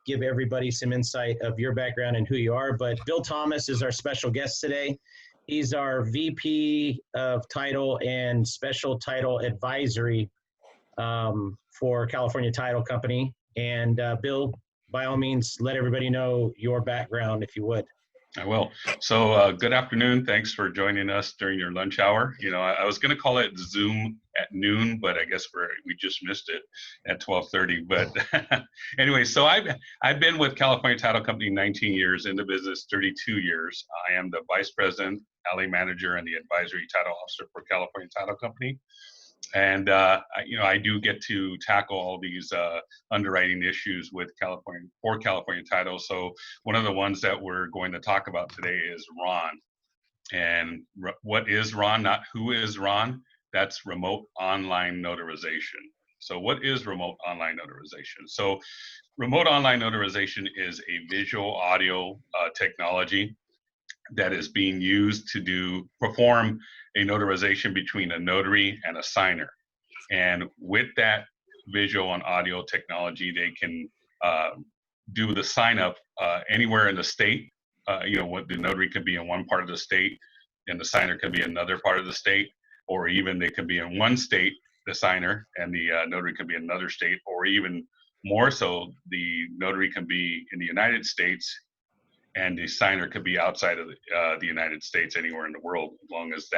give everybody some insight of your background and who you are. But Bill Thomas is our special guest today. He's our VP of Title and Special Title Advisory for California Title Company. And Bill, by all means, let everybody know your background, if you would. I will. So good afternoon. Thanks for joining us during your lunch hour. You know, I was going to call it Zoom at noon, but I guess we just missed it at 12:30. But anyway, so I've been with California Title Company 19 years, in the business 32 years. I am the Vice President, LA Manager, and the Advisory Title Officer for California Title Company. And you know, I do get to tackle all these underwriting issues with California Title. So one of the ones that we're going to talk about today is RON. And what is RON? Not who is RON. That's remote online notarization. So what is remote online notarization? So remote online notarization is a visual audio technology that is being used to perform a notarization between a notary and a signer. And with that visual and audio technology, they can do the sign up anywhere in the state. You know, what the notary could be in one part of the state and the signer could be another part of the state, or even they could be in one state, the signer, and the notary could be in another state, or even more so, the notary can be in the United States and the signer could be outside of the United States, anywhere in the world, as long as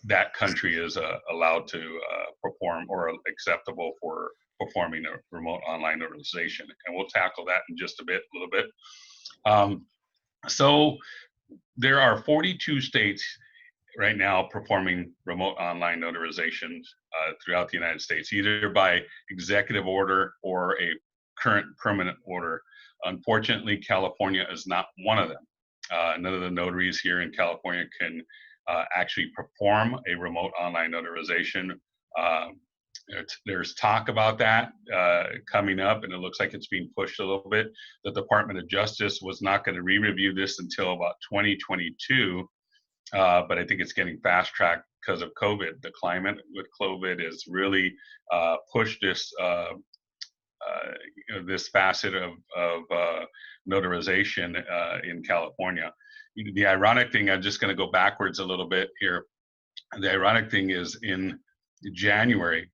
that country is allowed to perform or acceptable for performing a remote online notarization. And we'll tackle that in just a little bit. So there are 42 states right now performing remote online notarizations throughout the United States, either by executive order or a current permanent order. Unfortunately, California is not one of them. None of the notaries here in California can actually perform a remote online notarization. There's talk about that coming up, and it looks like it's being pushed a little bit. The Department of Justice was not going to re-review this until about 2022, but I think it's getting fast-tracked because of COVID. The climate with COVID has really pushed this you know, this facet of notarization in California. The ironic thing, I'm just going to go backwards a little bit here. The ironic thing is in January,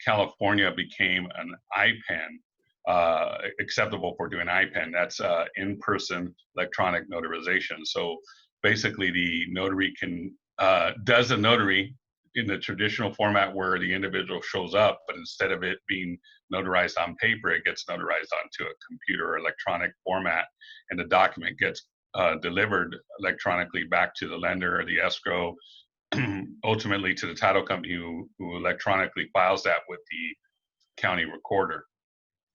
California became an IPEN, acceptable for doing IPEN. That's in-person electronic notarization. So basically the notary does a notary in the traditional format where the individual shows up, but instead of it being notarized on paper, it gets notarized onto a computer or electronic format, and the document gets delivered electronically back to the lender or the escrow, ultimately to the title company who electronically files that with the county recorder.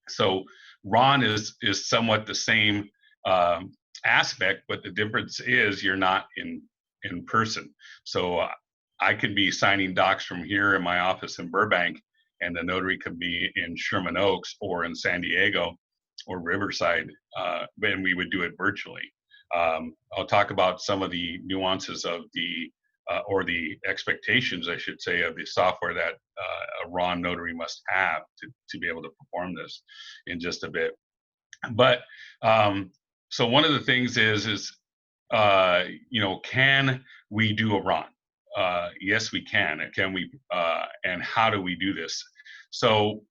So RON is somewhat the same aspect, but the difference is you're not in person. So I could be signing docs from here in my office in Burbank, and the notary could be in Sherman Oaks or in San Diego or Riverside, and we would do it virtually. I'll talk about some of the nuances of or the expectations, I should say, of the software that a RON notary must have to be able to perform this in just a bit. But so one of the things is you know, can we do a RON? Yes, we can. Can we? And how do we do this? So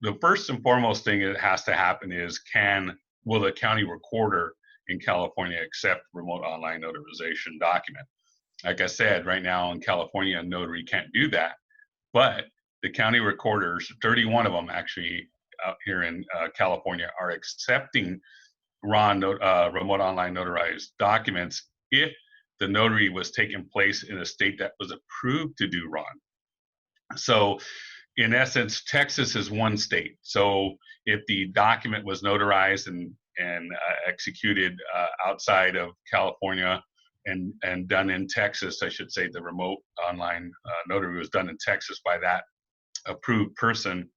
the first and foremost thing that has to happen is will the county recorder in California accept remote online notarization document? Like I said, right now in California, a notary can't do that, but the county recorders, 31 of them actually out here in California, are accepting RON, remote online notarized documents if the notary was taking place in a state that was approved to do RON. So in essence, Texas is one state. So if the document was notarized and executed outside of California and done in Texas, I should say, the remote online notary was done in Texas by that approved person,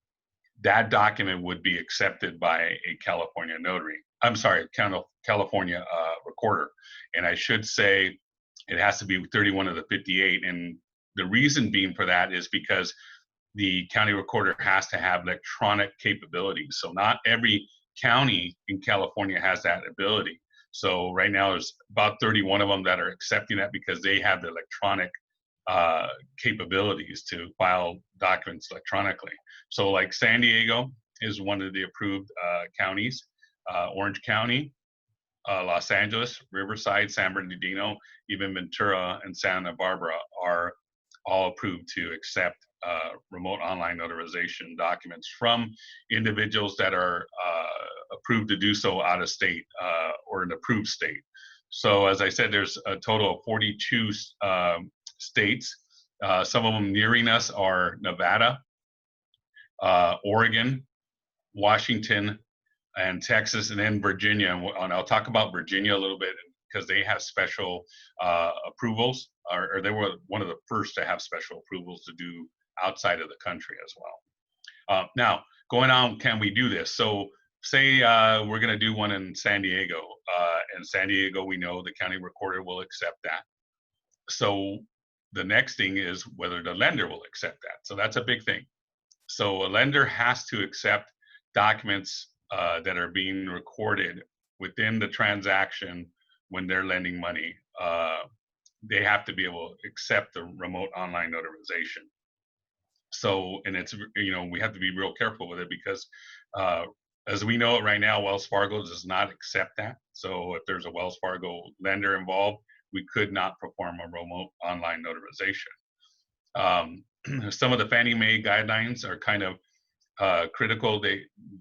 that document would be accepted by a California notary. I'm sorry, California recorder. And I should say it has to be 31 of the 58. And the reason being for that is because the county recorder has to have electronic capabilities. So not every county in California has that ability. So right now there's about 31 of them that are accepting that because they have the electronic capabilities to file documents electronically. So like San Diego is one of the approved counties, Orange County, Los Angeles, Riverside, San Bernardino, even Ventura and Santa Barbara are all approved to accept remote online notarization documents from individuals that are approved to do so out of state or an approved state. So as I said, there's a total of 42 states. Some of them nearing us are Nevada, Oregon, Washington, and Texas, and then Virginia. And I'll talk about Virginia a little bit because they have special approvals, or they were one of the first to have special approvals to do outside of the country as well. Now, going on, can we do this? So say we're going to do one in San Diego. In San Diego, we know the county recorder will accept that. So the next thing is whether the lender will accept that. So that's a big thing. So a lender has to accept documents that are being recorded within the transaction when they're lending money. They have to be able to accept the remote online notarization. So, and it's, you know, we have to be real careful with it because as we know it right now, Wells Fargo does not accept that. So if there's a Wells Fargo lender involved, we could not perform a remote online notarization. Some of the Fannie Mae guidelines are kind of critical.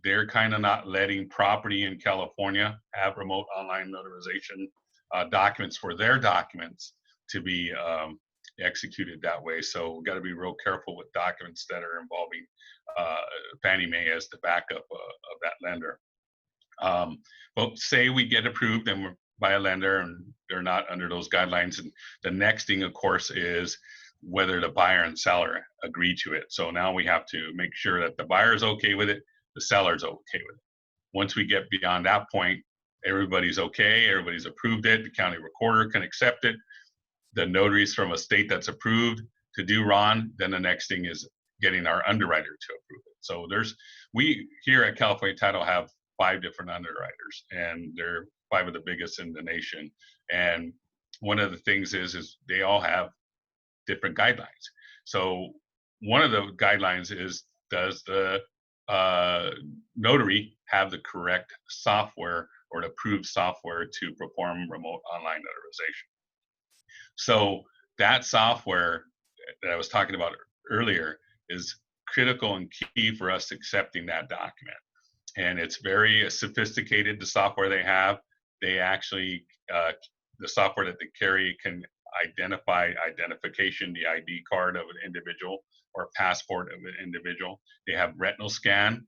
They're kind of not letting property in California have remote online notarization documents for their documents to be executed that way. So we've got to be real careful with documents that are involving Fannie Mae as the backup of that lender. But say we get approved and we're by a lender and they're not under those guidelines. And the next thing, of course, is whether the buyer and seller agree to it. So now we have to make sure that the buyer is okay with it, the seller's okay with it. Once we get beyond that point, everybody's okay, everybody's approved it, the county recorder can accept it, the notaries from a state that's approved to do RON, then the next thing is getting our underwriter to approve it. So we here at California Title have 5 different underwriters, and they're 5 of the biggest in the nation. And one of the things is they all have different guidelines. So one of the guidelines is, does the notary have the correct software or the approved software to perform remote online notarization? So that software that I was talking about earlier is critical and key for us accepting that document. And it's very sophisticated, the software they have. They actually, the software that they carry can identify identification, the ID card of an individual or passport of an individual. They have retinal scan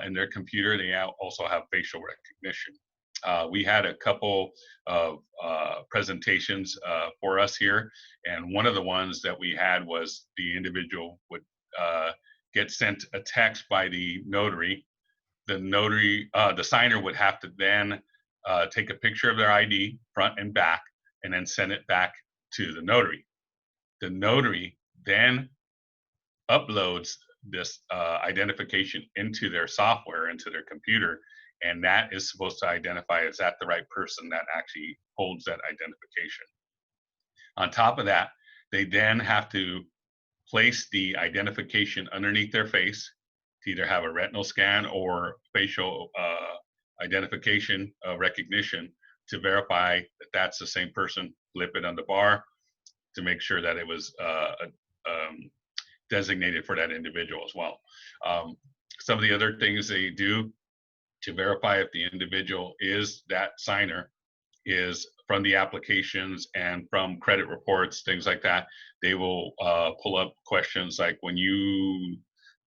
in their computer. They also have facial recognition. We had a couple of presentations for us here, and one of the ones that we had was the individual would get sent a text by the notary. The notary, the signer would have to then take a picture of their ID, front and back, and then send it back to the notary. The notary then uploads this identification into their software, into their computer, and that is supposed to identify, is that the right person that actually holds that identification. On top of that, they then have to place the identification underneath their face to either have a retinal scan or facial identification recognition to verify that that's the same person, flip it on the bar to make sure that it was designated for that individual as well. Some of the other things they do to verify if the individual is that signer is from the applications and from credit reports, things like that. They will pull up questions like, when you,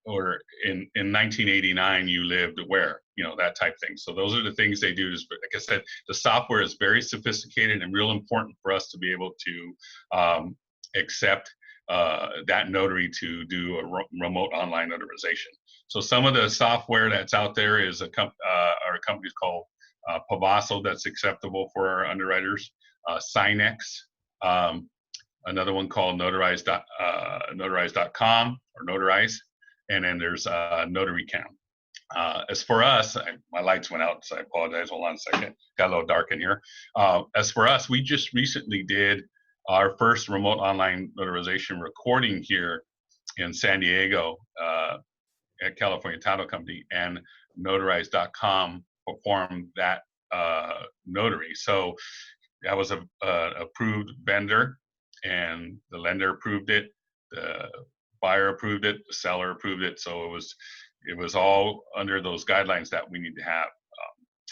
or in 1989, you lived where, you know, that type thing. So those are the things they do. Is, like I said, the software is very sophisticated and real important for us to be able to accept that notary to do a remote online notarization. So some of the software that's out there is our company's called Pavaso, that's acceptable for our underwriters. Signex, another one called notarized.com or Notarized, and then there's NotaryCam. As for us, my lights went out, so I apologize. Hold on a second. Got a little dark in here. As for us, we just recently did our first remote online notarization recording here in San Diego at California Title Company, and notarized.com performed that notary. So that was a approved vendor, and the lender approved it, the buyer approved it, the seller approved it. So it was all under those guidelines that we need to have.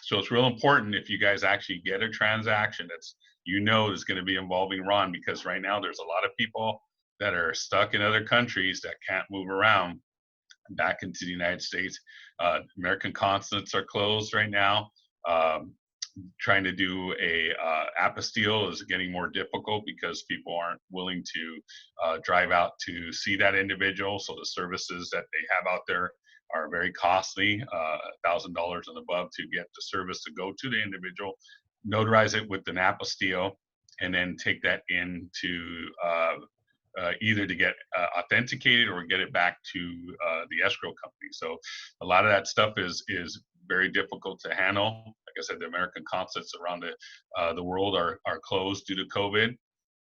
So it's real important if you guys actually get a transaction that's is going to be involving Ron, because right now there's a lot of people that are stuck in other countries that can't move around back into the United States. American consulates are closed right now. Trying to do a apostille is getting more difficult because people aren't willing to drive out to see that individual. So the services that they have out there are very costly, $1,000 and above to get the service to go to the individual, notarize it with an apostille, and then take that into either to get authenticated or get it back to the escrow company. So a lot of that stuff is very difficult to handle. Like I said, the American consulates around the world are closed due to COVID,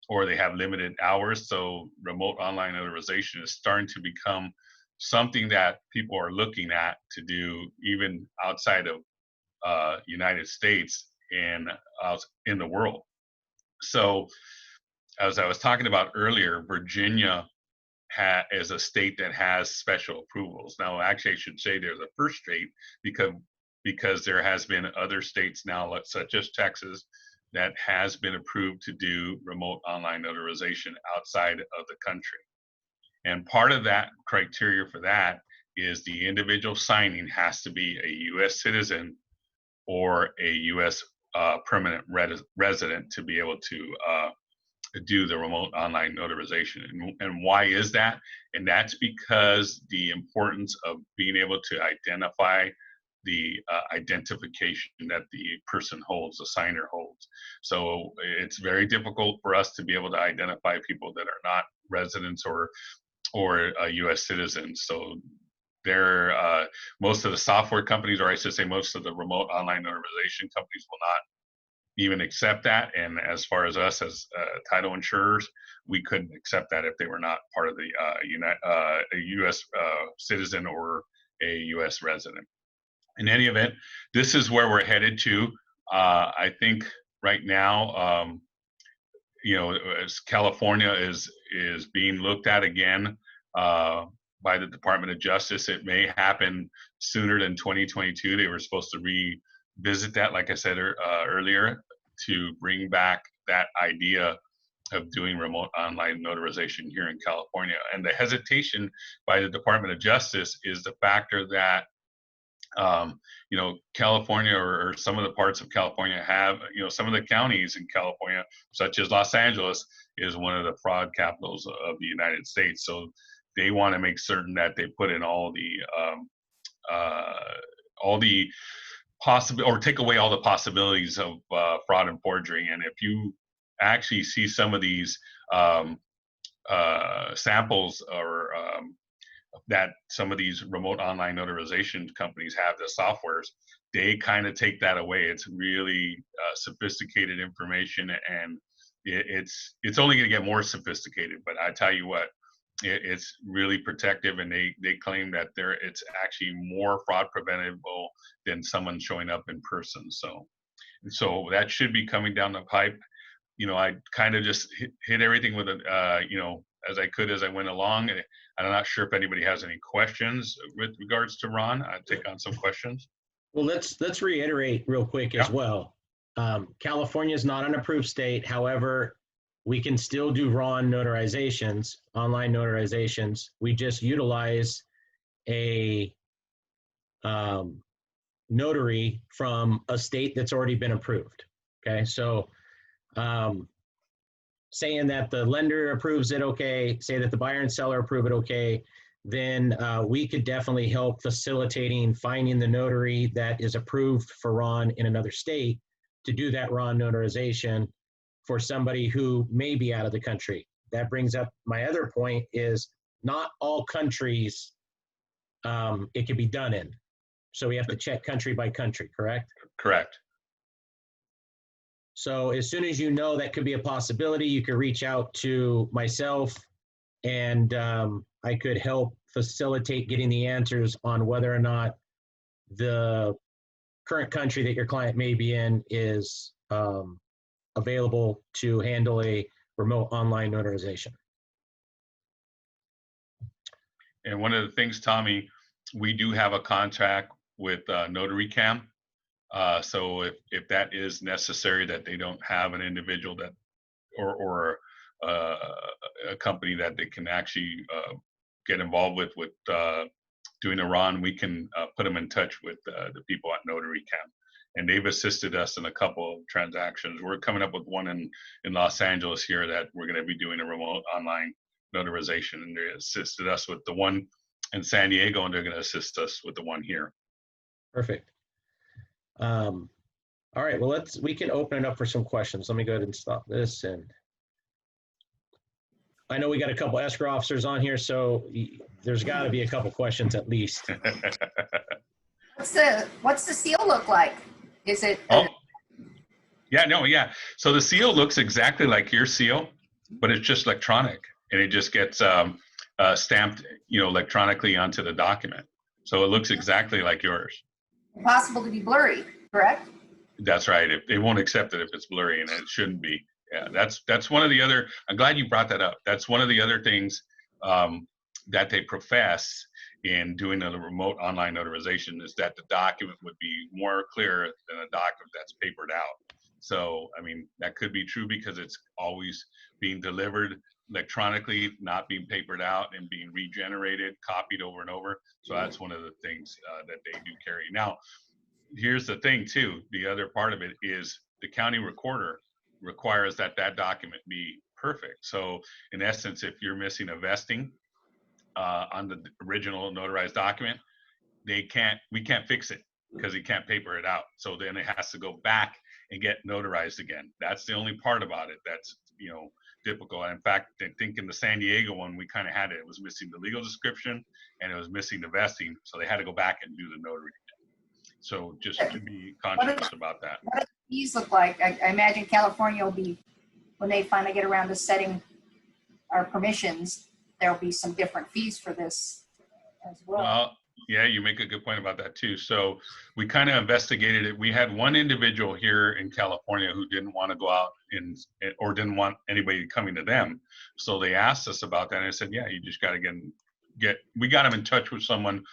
or they have limited hours. So remote online notarization is starting to become something that people are looking at to do even outside of United States and in the world. So as I was talking about earlier, Virginia is a state that has special approvals. Now, actually, I should say they're the first state because there has been other states now, such as Texas, that has been approved to do remote online notarization outside of the country. And part of that criteria for that is the individual signing has to be a U.S. citizen or a U.S. Permanent resident to be able to do the remote online notarization. And why is that? And that's because the importance of being able to identify the identification that the person holds, the signer holds. So it's very difficult for us to be able to identify people that are not residents or U.S. citizens. So most of the software companies, or I should say most of the remote online notarization companies, will not even accept that. And as far as us as title insurers, we couldn't accept that if they were not part of the a U.S. Citizen or a U.S. resident. In any event, this is where we're headed to. I think right now, as California is being looked at again by the Department of Justice. It may happen sooner than 2022. They were supposed to revisit that, like I said earlier, to bring back that idea of doing remote online notarization here in California. And the hesitation by the Department of Justice is the factor that California or some of the parts of California have, some of the counties in California, such as Los Angeles, is one of the fraud capitals of the United States. So they want to make certain that they put in all the possible, or take away all the possibilities of fraud and forgery. And if you actually see some of these samples or that some of these remote online notarization companies have, the softwares, they kind of take that away. It's really sophisticated information, and it's only going to get more sophisticated. But I tell you what, it's really protective, and they claim that it's actually more fraud preventable than someone showing up in person. So that should be coming down the pipe. I kind of just hit everything with as I could as I went along. I'm not sure if anybody has any questions with regards to Ron. I'll take on some questions. Well, let's reiterate real quick as well. California is not an approved state. However, we can still do Ron notarizations, online notarizations. We just utilize a notary from a state that's already been approved. Okay, so saying that the lender approves it okay, say that the buyer and seller approve it okay, then we could definitely help facilitating finding the notary that is approved for Ron in another state to do that Ron notarization for somebody who may be out of the country. That brings up my other point, is not all countries it can be done in. So we have to check country by country, correct? Correct. So as soon as you know that could be a possibility, you could reach out to myself, and I could help facilitate getting the answers on whether or not the current country that your client may be in is available to handle a remote online notarization. And one of the things, Tommy, we do have a contract with Notary Cam. So if that is necessary, that they don't have an individual that or a company that they can actually get involved with doing a run, we can put them in touch with the people at Notary Cam. And they've assisted us in a couple of transactions. We're coming up with one in Los Angeles here that we're going to be doing a remote online notarization, and they assisted us with the one in San Diego, and they're going to assist us with the one here. Perfect. All right, well, we can open it up for some questions. Let me go ahead and stop this. And I know we got a couple escrow officers on here, so there's got to be a couple questions at least. What's the seal look like? Is it? Yeah. So the seal looks exactly like your seal, but it's just electronic, and it just gets stamped, electronically onto the document. So it looks exactly like yours. Possible to be blurry, correct? That's right. They won't accept it if it's blurry, and it shouldn't be. Yeah, that's one of the other. I'm glad you brought that up. That's one of the other things that they profess in doing a remote online notarization, is that the document would be more clear than a document that's papered out. So, I mean, that could be true because it's always being delivered electronically, not being papered out and being regenerated, copied over and over. So that's one of the things that they do carry. Now, here's the thing too. The other part of it is the county recorder requires that document be perfect. So in essence, if you're missing a vesting on the original notarized document, we can't fix it because he can't paper it out. So then it has to go back and get notarized again. That's the only part about it that's difficult. In fact, I think in the San Diego one, we kind of had it. It was missing the legal description and it was missing the vesting, so they had to go back and do the notary. So just to be conscious about that. What do the fees look like? I imagine California will be, when they finally get around to setting our permissions, there'll be some different fees for this as well. Well, yeah, you make a good point about that too. So we kind of investigated it. We had one individual here in California who didn't want to go out or didn't want anybody coming to them. So they asked us about that, and I said, yeah, you just got to we got him in touch with someone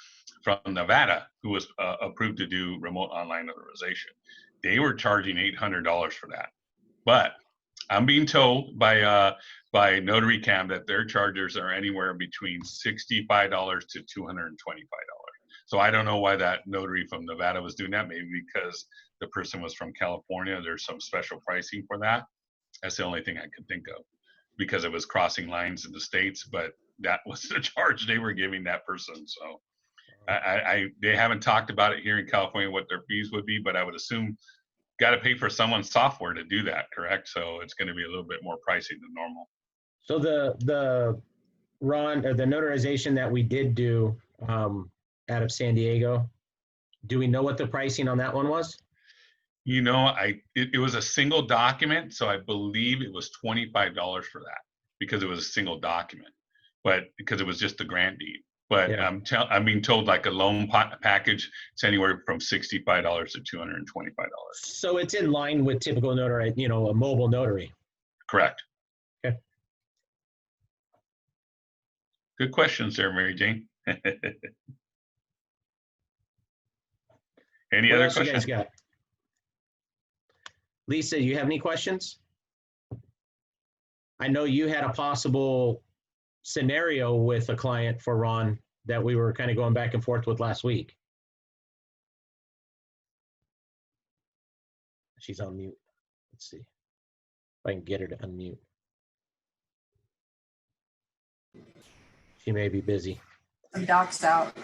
from Nevada who was approved to do remote online notarization. They were charging $800 for that. But I'm being told by Notary Cam that their charges are anywhere between $65 to $225. So I don't know why that notary from Nevada was doing that. Maybe because the person was from California. There's some special pricing for that. That's the only thing I could think of, because it was crossing lines in the States, but that was the charge they were giving that person. So they haven't talked about it here in California, what their fees would be, but I would assume got to pay for someone's software to do that, correct? So it's going to be a little bit more pricey than normal. So the notarization that we did do out of San Diego, do we know what the pricing on that one was? It was a single document, so I believe it was $25 for that because it was a single document, but because it was just the grant deed. But yeah. I'm being told like a loan package, it's anywhere from $65 to $225. So it's in line with typical notary, a mobile notary. Correct. Okay. Good questions there, Mary Jane. Any other questions? You guys got? Lisa, you have any questions? I know you had a possible scenario with a client for Ron that we were kind of going back and forth with last week. She's on mute. Let's see if I can get her to unmute. She may be busy. Some docs out.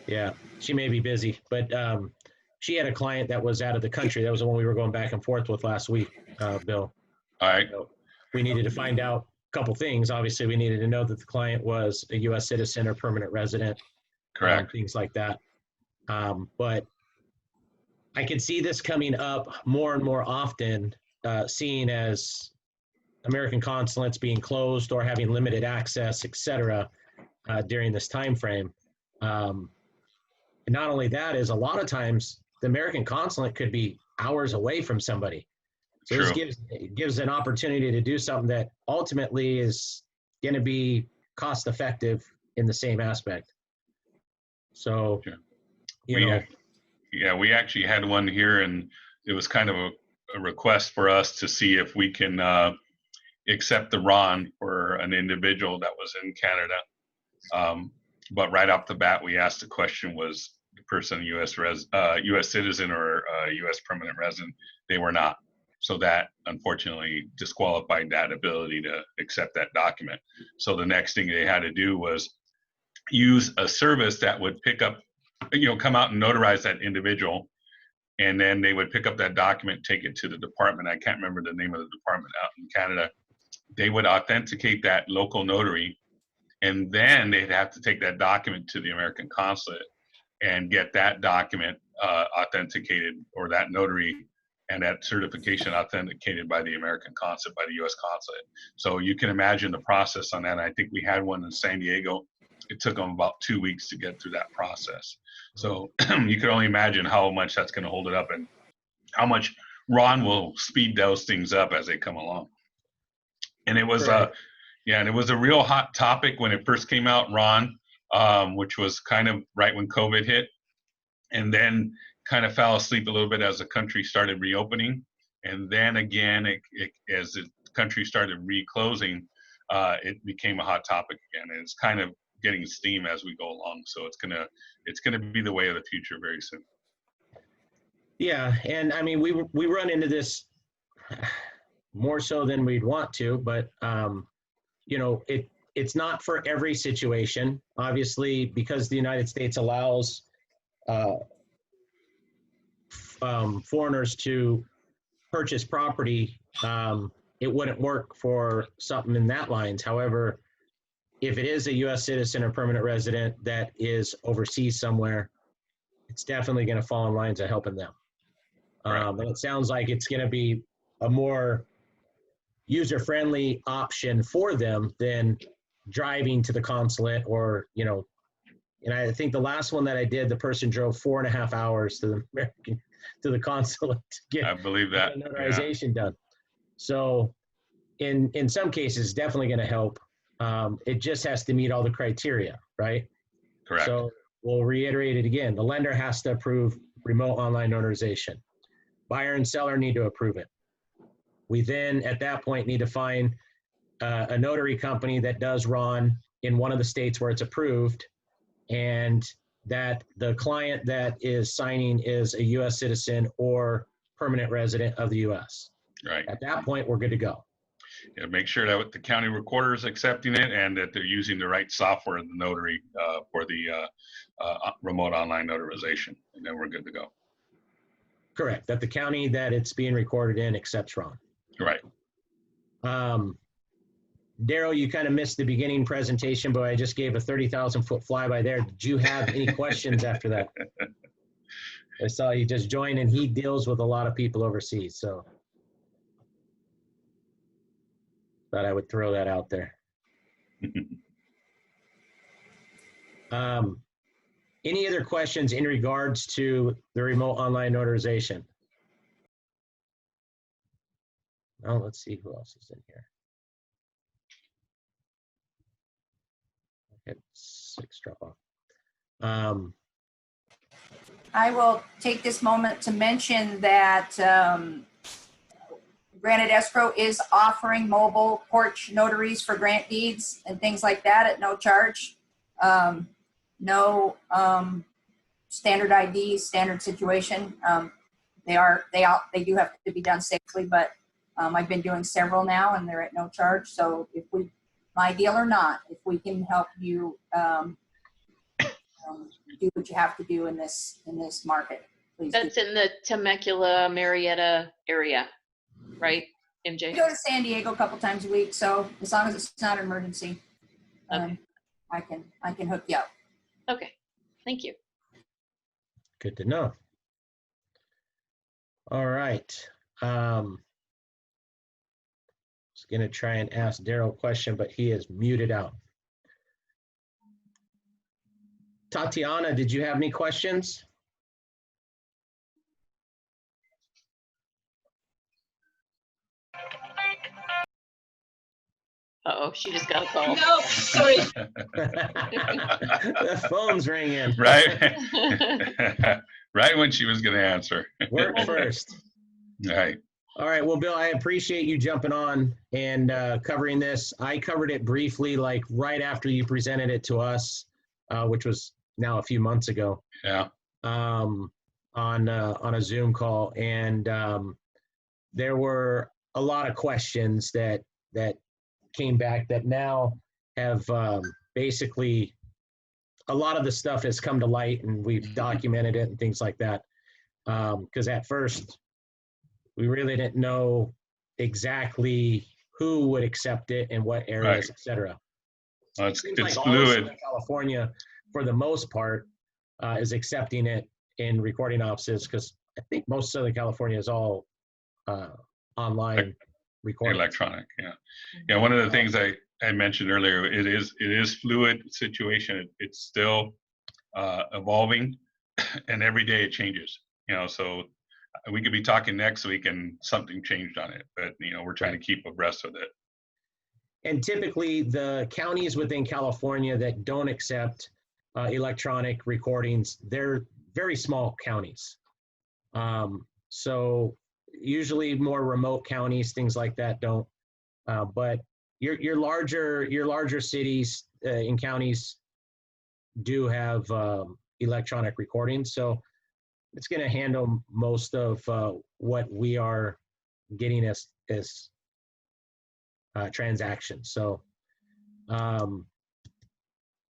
Yeah, she may be busy, but she had a client that was out of the country. That was the one we were going back and forth with last week, Bill. All right. So we needed to find out a couple things. Obviously, we needed to know that the client was a U.S. citizen or permanent resident. Correct. Things like that. But I can see this coming up more and more often, seeing as American consulates being closed or having limited access, et cetera, during this time frame. And not only that is a lot of times the American consulate could be hours away from somebody. So True. this gives an opportunity to do something that ultimately is going to be cost effective in the same aspect. So, Sure. we actually had one here, and it was kind of a request for us to see if we can accept the RON for an individual that was in Canada. But right off the bat, we asked the question, was the person U.S. citizen or U.S. permanent resident? They were not. So that unfortunately disqualified that ability to accept that document. So the next thing they had to do was use a service that would pick up, come out and notarize that individual. And then they would pick up that document, take it to the department. I can't remember the name of the department out in Canada. They would authenticate that local notary, and then they'd have to take that document to the American consulate and get that document authenticated, or that notary and that certification authenticated by the American consulate, by the U.S. consulate. So you can imagine the process on that. I think we had one in San Diego. It took them about 2 weeks to get through that process. So you can only imagine how much that's going to hold it up, and how much Ron will speed those things up as they come along. And it was and it was a real hot topic when it first came out, Ron, which was kind of right when COVID hit, and then kind of fell asleep a little bit as the country started reopening. And then again, as the country started reclosing, it became a hot topic again. And it's kind of getting steam as we go along. So it's gonna be the way of the future very soon. Yeah, and I mean, we run into this more so than we'd want to, but it's not for every situation. Obviously, because the United States allows foreigners to purchase property, it wouldn't work for something in that lines. However, if it is a U.S. citizen or permanent resident that is overseas somewhere, it's definitely going to fall in lines of helping them. Right. And it sounds like it's going to be a more user-friendly option for them than driving to the consulate, or, and I think the last one that I did, the person drove 4.5 hours to the consulate to get, I believe that, notarization done. So in some cases, definitely going to help. It just has to meet all the criteria, right? Correct. So we'll reiterate it again. The lender has to approve remote online notarization. Buyer and seller need to approve it. We then, at that point, need to find a notary company that does RON in one of the states where it's approved, and that the client that is signing is a U.S. citizen or permanent resident of the U.S. Right. At that point, we're good to go. Yeah, make sure that the county recorder is accepting it, and that they're using the right software in the notary for the remote online notarization, and then we're good to go. Correct. That the county that it's being recorded in accepts RON. Right. Daryl, you kind of missed the beginning presentation, but I just gave a 30,000-foot flyby there. Did you have any questions after that? I saw you just joined, and he deals with a lot of people overseas, so thought I would throw that out there. Any other questions in regards to the remote online notarization? Oh, let's see who else is in here. Okay, 6 drop off. I will take this moment to mention that Granite Escrow is offering mobile porch notaries for grant deeds and things like that at no charge. No standard ID, standard situation. They do have to be done safely, but I've been doing several now, and they're at no charge. So if my deal or not, if we can help you do what you have to do in this market, please. That's in the Temecula, Marietta area, right, MJ? I go to San Diego a couple times a week, so as long as it's not an emergency, Okay. I can hook you up. Okay, thank you. Good to know. All right. I was going to try and ask Daryl a question, but he is muted out. Tatiana, did you have any questions? Uh-oh, she just got a call. No, sorry. The phone's ringing. Right. Right when she was going to answer. Work first. Right. All right. Well, Bill, I appreciate you jumping on and covering this. I covered it briefly, like right after you presented it to us, which was now a few months ago. Yeah. On a Zoom call, and there were a lot of questions that came back that now have basically a lot of the stuff has come to light, and we've documented it and things like that. Because at first we really didn't know exactly who would accept it and what areas, Right. et cetera. Well, it's Seems like all of fluid. Southern California, for the most part, is accepting it in recording offices, because I think most Southern California is all online recording. Electronic, yeah. Yeah, one of the things I mentioned earlier, it is fluid situation. It's still evolving, and every day it changes. So we could be talking next week and something changed on it, but we're trying to keep abreast with it. And typically, the counties within California that don't accept electronic recordings, they're very small counties. So usually more remote counties, things like that don't. But your larger cities and counties do have electronic recordings. So it's going to handle most of what we are getting as transactions. So, all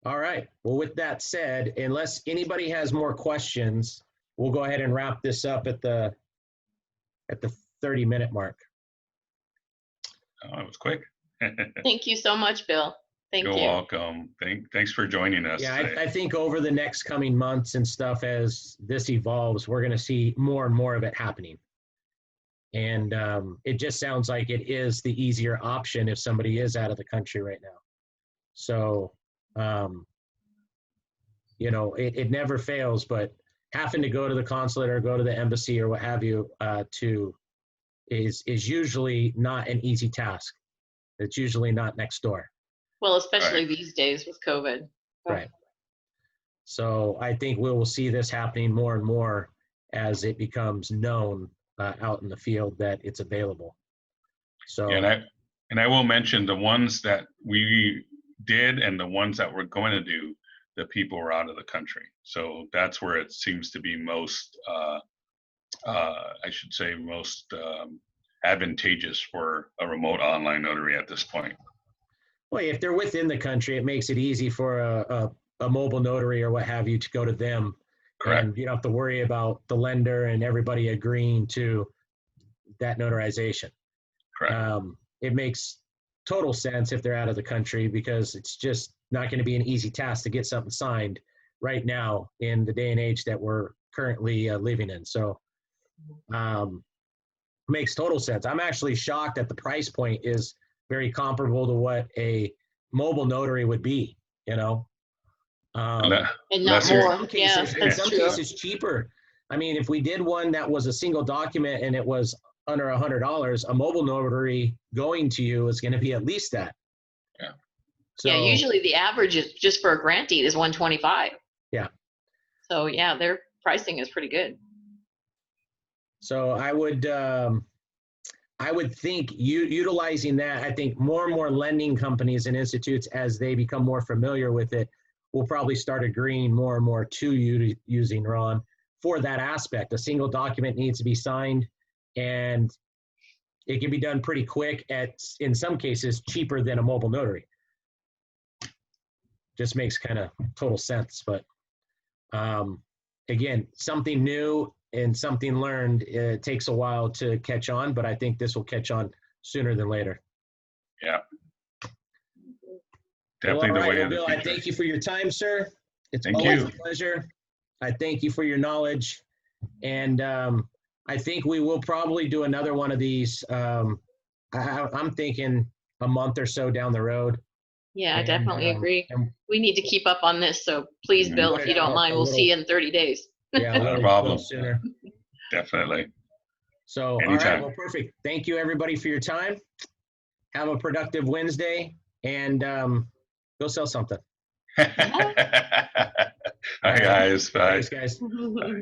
right. Well, with that said, unless anybody has more questions, we'll go ahead and wrap this up at the 30-minute mark. Oh, it was quick. Thank you so much, Bill. Thank you. You're welcome. Thanks for joining us. Yeah, I think over the next coming months and stuff, as this evolves, we're going to see more and more of it happening. And it just sounds like it is the easier option if somebody is out of the country right now. So, it never fails, but having to go to the consulate or go to the embassy or what have you is usually not an easy task. It's usually not next door. Well, especially these days with COVID. Right. So I think we will see this happening more and more as it becomes known out in the field that it's available. So and I will mention the ones that we did and the ones that we're going to do, the people were out of the country. So that's where it seems to be most, I should say, most advantageous for a remote online notary at this point. Well, if they're within the country, it makes it easy for a mobile notary or what have you to go to them. Correct. And you don't have to worry about the lender and everybody agreeing to that notarization. Correct. It makes total sense if they're out of the country, because it's just not going to be an easy task to get something signed right now in the day and age that we're currently living in. So makes total sense. I'm actually shocked that the price point is very comparable to what a mobile notary would be, and not lesser. more. In some cases cheaper. I mean, if we did one that was a single document and it was under $100, a mobile notary going to you is going to be at least that. Yeah. So, yeah, usually the average is just for a grant deed is $125. Yeah. So yeah, their pricing is pretty good. So I would think utilizing that. I think more and more lending companies and institutes, as they become more familiar with it, will probably start agreeing more and more to using Ron for that aspect. A single document needs to be signed, and it can be done pretty quick in some cases, cheaper than a mobile notary. Just makes kind of total sense. But again, something new and something learned, it takes a while to catch on, but I think this will catch on sooner than later. Yeah. Definitely well, the way right, of the Bill, future. I thank you for your time, sir. It's Thank always you. a pleasure. I thank you for your knowledge. And I think we will probably do another one of these. I'm thinking a month or so down the road. Yeah, I And, definitely agree. and We need to keep up on this. So please, Bill, put if it you don't out mind, a we'll little, see you in 30 days. yeah, a Not a little problem. sooner. Definitely. So, all right, Anytime. well, perfect. Thank you, everybody, for your time. Have a productive Wednesday, and go sell something. Hi, guys. Bye. Thanks, guys. Bye.